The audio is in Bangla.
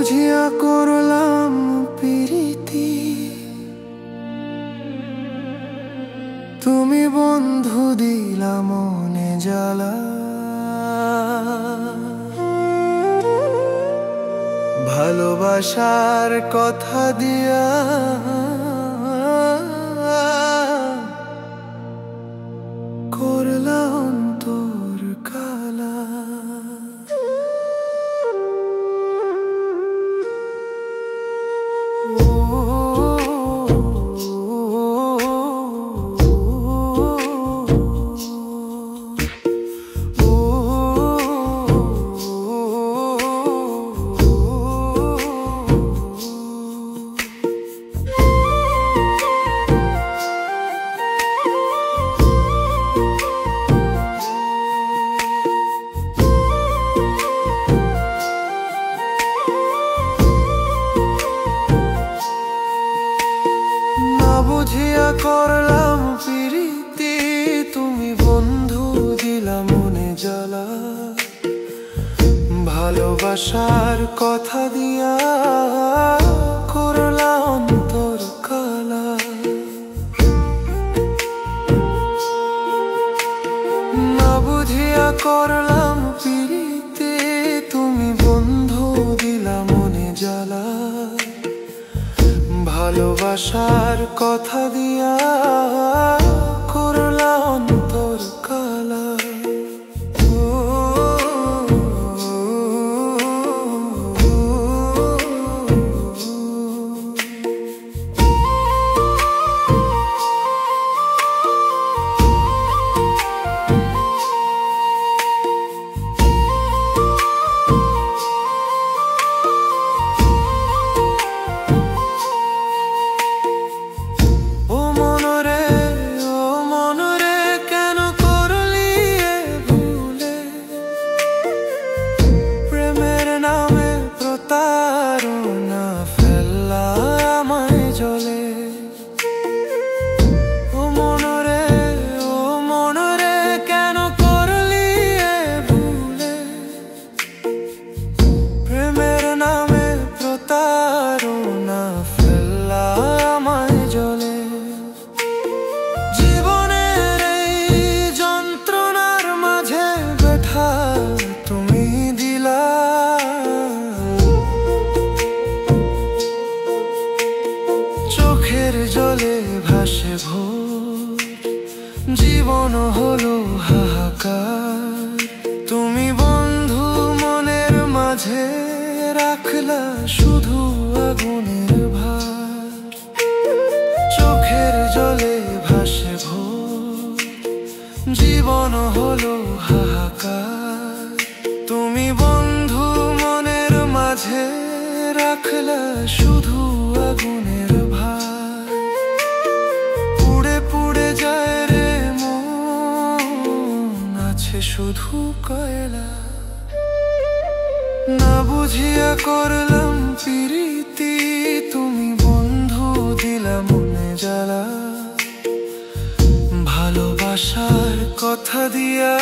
বুঝিয়া করলাম প্রীতি, তুমি বন্ধু দিলা মনে জ্বালা। ভালোবাসার কথা দিয়া করলা অন্তর কালা। বুঝিয়া করলাম প্রীতি, তুমি বন্ধু দিলা মনে জ্বালা। ভালোবাসার কথা দিয়া করলা অন্তর কালা। না বুঝিয়া করলাম প্রীতি, তুমি বন্ধু দিলা মনে জ্বালা। ভালোবাসার কথা দিয়া করলা অন্তর কালা। তুমি দিলা চোখের জলে ভাসে ভোর, জীবন হলো হাহাকার। তুমি বন্ধু মনের মাঝে রাখলা শুধু আগুনের ভার। চোখের জলে ভাসে ভোর, জীবন হলো হাহাকার। তুমি বন্ধু মনের মাঝে রাখলা শুধু আগুনের ভার। পুড়ে পুড়ে যায় রে মন, আছে শুধু কয়লা। না বুঝিয়া করলাম প্রীতি, তুমি বন্ধু দিলা মনে জ্বালা। ভালোবাসার কথা দিয়া